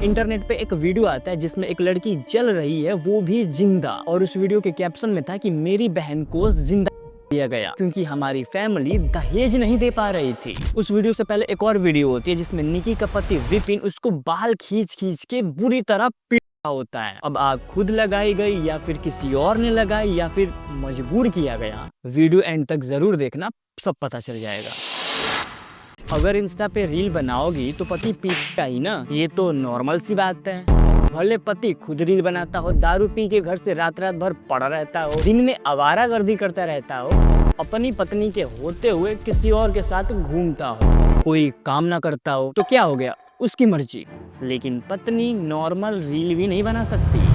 Internet पे एक video आता है जिसमें एक लड़की जल रही है, वो भी जिंदा, और उस वीडियो के कैप्शन में था कि मेरी बहन को जिंदा दिया गया क्योंकि हमारी फैमिली दहेज नहीं दे पा रही थी। उस वीडियो से पहले एक और वीडियो होती है जिसमें निकी का पति विपिन उसको बाल खींच खींच के बुरी तरह पीटा होता है। अब आग खुद लगाई गई या फिर किसी और ने लगाई या फिर मजबूर किया गया, वीडियो एंड तक जरूर देखना, सब पता चल जाएगा। अगर इंस्टा पे रील बनाओगी तो पति पीटेगा ही ना, ये तो नॉर्मल सी बात है। भले पति खुद रील बनाता हो, दारू पी के घर से रात रात भर पड़ा रहता हो, दिन में आवारागर्दी करता रहता हो, अपनी पत्नी के होते हुए किसी और के साथ घूमता हो, कोई काम ना करता हो, तो क्या हो गया, उसकी मर्जी। लेकिन पत्नी नॉर्मल रील भी नहीं बना सकती।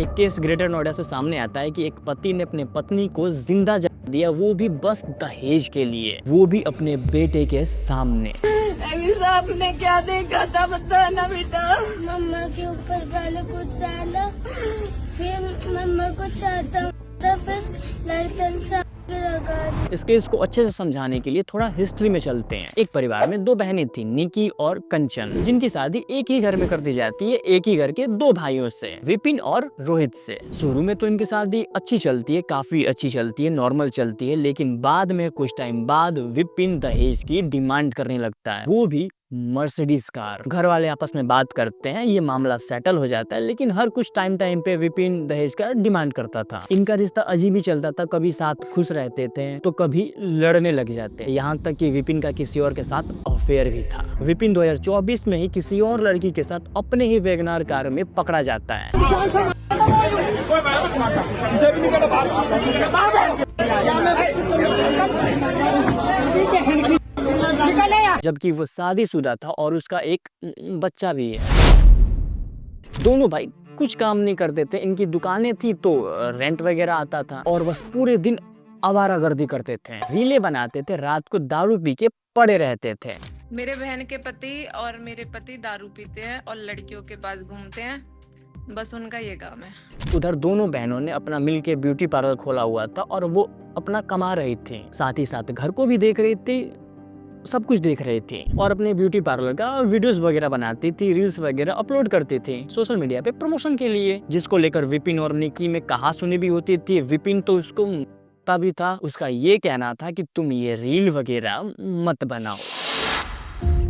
एक केस ग्रेटर नोएडा से सामने आता है कि एक पति ने अपने पत्नी को जिंदा जला दिया, वो भी बस दहेज के लिए, वो भी अपने बेटे के सामने। आपने क्या देखा था बताना बेटा। मम्मा के ऊपर पहले कुछ डाला, फिर मम्मा को चाहता फिर लाइटर से लगा। इस केस को अच्छे से समझाने के लिए थोड़ा हिस्ट्री में चलते हैं। एक परिवार में दो बहनें थी, निकी और कंचन, जिनकी शादी एक ही घर में कर दी जाती है, एक ही घर के दो भाइयों से, विपिन और रोहित से। शुरू में तो इनकी शादी अच्छी चलती है, काफी अच्छी चलती है, नॉर्मल चलती है, लेकिन बाद में कुछ टाइम बाद विपिन दहेज की डिमांड करने लगता है, वो भी मर्सिडीज कार। घर वाले आपस में बात करते हैं, ये मामला सेटल हो जाता है, लेकिन हर कुछ टाइम पे विपिन दहेज का डिमांड करता था। इनका रिश्ता अजीब ही चलता था, कभी साथ खुश रहते थे तो कभी लड़ने लग जाते, यहाँ तक कि विपिन का किसी और के साथ अफेयर भी था। विपिन 2024 में ही किसी और लड़की के साथ अपने ही वैगनार कार में पकड़ा जाता है। जबकि वो शादीशुदा था और उसका एक बच्चा भी है। दोनों भाई कुछ काम नहीं करते थे, इनकी दुकानें थी तो रेंट वगैरह आता था और बस पूरे दिन आवारागर्दी करते थे, रीलें बनाते थे, रात को दारू पी के पड़े रहते थे। मेरे बहन के पति और मेरे पति दारू पीते हैं और लड़कियों के पास घूमते हैं, बस उनका ये काम है। उधर दोनों बहनों ने अपना मिल के ब्यूटी पार्लर खोला हुआ था और वो अपना कमा रही थी, साथ ही साथ घर को भी देख रही थी, सब कुछ देख रही थी और अपने ब्यूटी पार्लर का वीडियोस वगैरह बनाती थी, रील्स वगैरह अपलोड करती थी सोशल मीडिया पे प्रमोशन के लिए, जिसको लेकर विपिन और निकी में कहासुनी भी होती थी। विपिन तो उसको भी था, उसका ये कहना था कि तुम ये रील वगैरह मत बनाओ।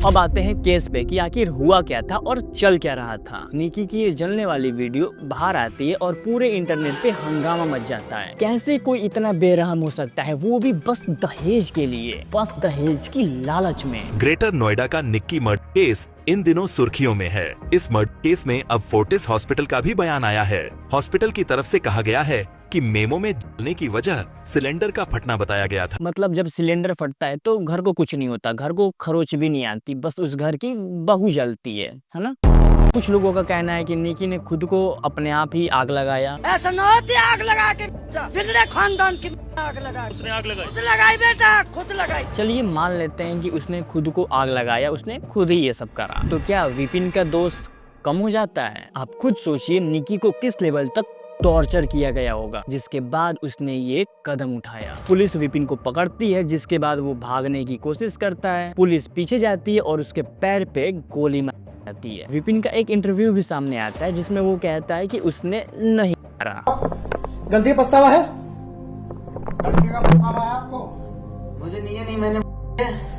अब आते हैं केस पे कि आखिर हुआ क्या था और चल क्या रहा था। निकी की ये जलने वाली वीडियो बाहर आती है और पूरे इंटरनेट पे हंगामा मच जाता है। कैसे कोई इतना बेरहम हो सकता है, वो भी बस दहेज के लिए, बस दहेज की लालच में। ग्रेटर नोएडा का निक्की मर्डर केस इन दिनों सुर्खियों में है। इस मर्डर केस में अब फोर्टिस हॉस्पिटल का भी बयान आया है। हॉस्पिटल की तरफ से कहा गया है कि मेमो में जलने की वजह सिलेंडर का फटना बताया गया था। मतलब जब सिलेंडर फटता है तो घर को कुछ नहीं होता, घर को खरोच भी नहीं आती, बस उस घर की बहू जलती है ना। कुछ लोगों का कहना है कि निकी ने खुद को अपने आप ही आग लगाया। ऐसा न होती आग लगा के बिगड़े खानदान की आग लगाई, उसने आग लगाई, खुद लगाई बेटा, खुद लगाई। चलिए मान लेते हैं कि उसने खुद को आग लगाया, उसने खुद ही ये सब करा, तो क्या विपिन का दोष कम हो जाता है? आप खुद सोचिए निकी को किस लेवल तक टॉर्चर किया गया होगा जिसके बाद उसने ये कदम उठाया। पुलिस विपिन को पकड़ती है, जिसके बाद वो भागने की कोशिश करता है, पुलिस पीछे जाती है और उसके पैर पे गोली मार जाती है। विपिन का एक इंटरव्यू भी सामने आता है जिसमें वो कहता है कि उसने नहीं मारा। गलती का पछतावा है? गलती का पछतावा है आपको? मुझे नहीं है, नहीं मैंने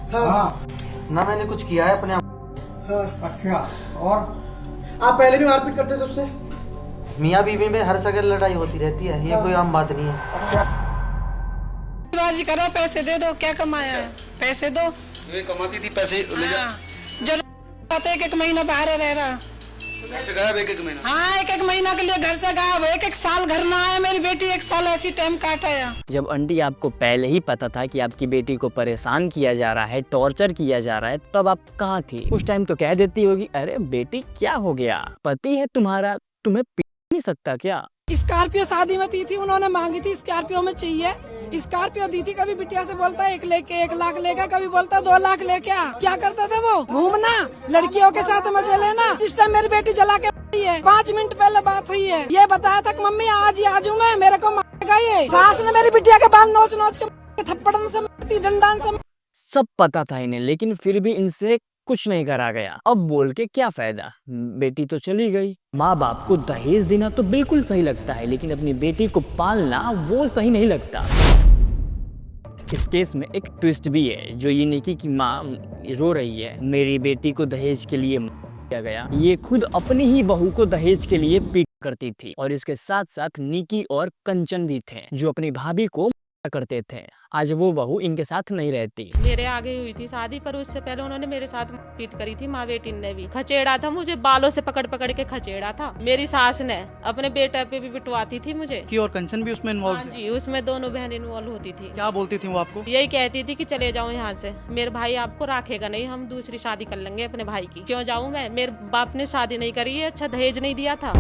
हाँ। ना मैंने कुछ किया है अपने आप। अच्छा, और आप पहले भी मारपीट करते थे उससे? मियाँ बीवी में हर जगह लड़ाई होती रहती है, ये कोई आम बात नहीं है। बाजी करो, पैसे दे दो, क्या कमाया है, पैसे दो। ये कमाती थी पैसे ले जा। जो एक महीना बाहर रह रहा, घर से गायब एक महीना। हाँ, एक महीना के लिए घर से गायब, एक साल घर ना आया। मेरी बेटी 1 साल ऐसी टाइम काटा है। जब आंटी आपको पहले ही पता था कि आपकी बेटी को परेशान किया जा रहा है, टॉर्चर किया जा रहा है, तब आप कहाँ थी? उस टाइम तो कह देती होगी, अरे बेटी क्या हो गया, पति है तुम्हारा, तुम्हें पी नहीं सकता क्या? स्कॉर्पियो शादी में दी थी, उन्होंने मांगी थी, स्कॉर्पियो में चाहिए, स्कॉर्पियो दी थी। कभी बिटिया से बोलता है 1 लेके 1 लाख लेगा, कभी बोलता 2 लाख लेके आ। क्या करता था वो? घूमना, लड़कियों के साथ मजे लेना। जिस टाइम मेरी बेटी जला के है, 5 मिनट पहले बात हुई है, ये बताया था कि मम्मी आज ही आजू मैं, मेरे को मारेगा ये। सास ने मेरी बिटिया के बाल नोच नोच के थप्पड़न से मारती, डंडा से। सब पता था इन्हें, लेकिन फिर भी इनसे कुछ नहीं करा गया। अब बोल के क्या फायदा, बेटी तो चली गई। माँ बाप को दहेज देना तो बिल्कुल सही लगता है, लेकिन अपनी बेटी को पालना वो सही नहीं लगता। इस केस में एक ट्विस्ट भी है, जो ये निकी की माँ रो रही है, मेरी बेटी को दहेज के लिए किया गया। ये खुद अपनी ही बहू को दहेज के लिए पीट करती थी, और इसके साथ साथ निकी और कंचन भी थे, जो अपनी भाभी को करते थे। आज वो बहू इनके साथ नहीं रहती। मेरे आगे हुई थी शादी, पर उससे पहले उन्होंने मेरे साथ पीट करी थी। माँ बेटी ने भी खचेड़ा था, मुझे बालों से पकड़ पकड़ के खचेड़ा था। मेरी सास ने अपने बेटे पे भी पिटवाती थी मुझे। की और कंचन भी उसमें इन्वॉल्व हाँ जी, उसमें दोनों बहन इन्वॉल्व होती थी। क्या बोलती थी वो आपको? यही कहती थी कि चले जाओ यहाँ से, मेरे भाई आपको रखेगा नहीं, हम दूसरी शादी कर लेंगे अपने भाई की। क्यों जाऊँ मैं, मेरे बाप ने शादी नहीं करी है, अच्छा दहेज नहीं दिया था।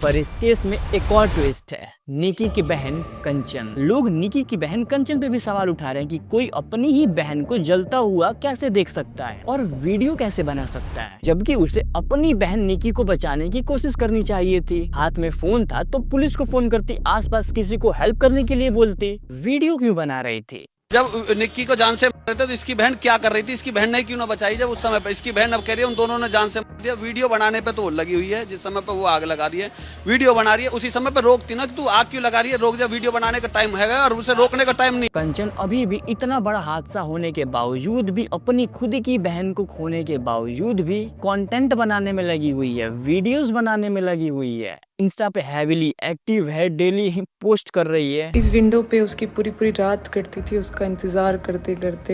पर इस केस में एक और ट्विस्ट है, निकी की बहन कंचन। लोग निकी की बहन कंचन पे भी सवाल उठा रहे हैं कि कोई अपनी ही बहन को जलता हुआ कैसे देख सकता है और वीडियो कैसे बना सकता है, जबकि उसे अपनी बहन निकी को बचाने की कोशिश करनी चाहिए थी। हाथ में फोन था तो पुलिस को फोन करती, आसपास किसी को हेल्प करने के लिए बोलती, वीडियो क्यों बना रही थी? जब निक्की को जान से मार रहे थे तो इसकी बहन क्या कर रही थी? इसकी बहन ने क्यों ना बचाई? जब उस समय पर इसकी बहन अब कह रही है उन दोनों ने जान से मार दिया। वीडियो बनाने पे तो वो लगी हुई है, जिस समय पे वो आग लगा रही है, वीडियो बना रही है, उसी समय पे रोकती ना कि तू आग क्यों लगा रही है, रोक जा, वीडियो बनाने का टाइम है और उसे रोकने का टाइम नहीं। कंचन अभी भी इतना बड़ा हादसा होने के बावजूद भी, अपनी खुद की बहन को खोने के बावजूद भी कंटेंट बनाने में लगी हुई है, वीडियोस बनाने में लगी हुई है, इंस्टा पे हैविली एक्टिव है, डेली पोस्ट कर रही है। इस विंडो पे उसकी पूरी पूरी रात कटती थी, उसका इंतजार करते करते।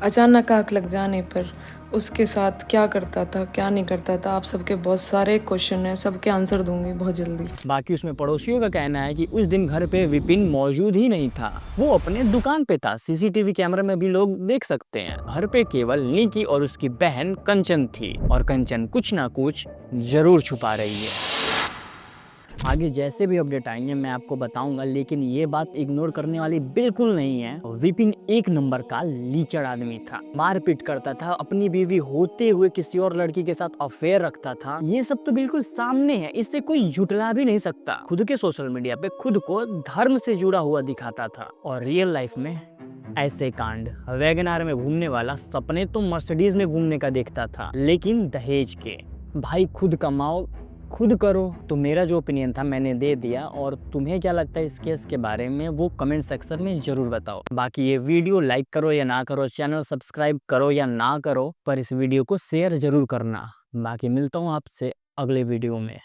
अचानक आग लग जाने पर उसके साथ क्या करता था, क्या नहीं करता था, आप सबके बहुत सारे क्वेश्चन हैं, सबके आंसर दूंगी बहुत जल्दी। बाकी उसमें पड़ोसियों का कहना है कि उस दिन घर पे विपिन मौजूद ही नहीं था, वो अपने दुकान पे था। सीसीटीवी कैमरा में भी लोग देख सकते हैं। घर पे केवल निकी और उसकी बहन कंचन थी, और कंचन कुछ ना कुछ जरूर छुपा रही है। आगे जैसे भी अपडेट आएंगे मैं आपको बताऊंगा, लेकिन ये बात इग्नोर करने वाली बिल्कुल नहीं है। विपिन एक नंबर का लीचड़ आदमी था, मारपीट करता था, अपनी बीवी होते हुए किसी और लड़की के साथ अफेयर रखता था। ये सब तो बिल्कुल सामने है, इससे कोई झुटला भी नहीं सकता। खुद के सोशल मीडिया पे खुद को धर्म से जुड़ा हुआ दिखाता था, और रियल लाइफ में ऐसे कांड। वैगनार में घूमने वाला सपने तो मर्सिडीज में घूमने का देखता था, लेकिन दहेज के। भाई खुद कमाओ, खुद करो। तो मेरा जो ओपिनियन था मैंने दे दिया, और तुम्हें क्या लगता है इस केस के बारे में वो कमेंट सेक्शन में जरूर बताओ। बाकी ये वीडियो लाइक करो या ना करो, चैनल सब्सक्राइब करो या ना करो, पर इस वीडियो को शेयर जरूर करना। बाकी मिलता हूँ आपसे अगले वीडियो में।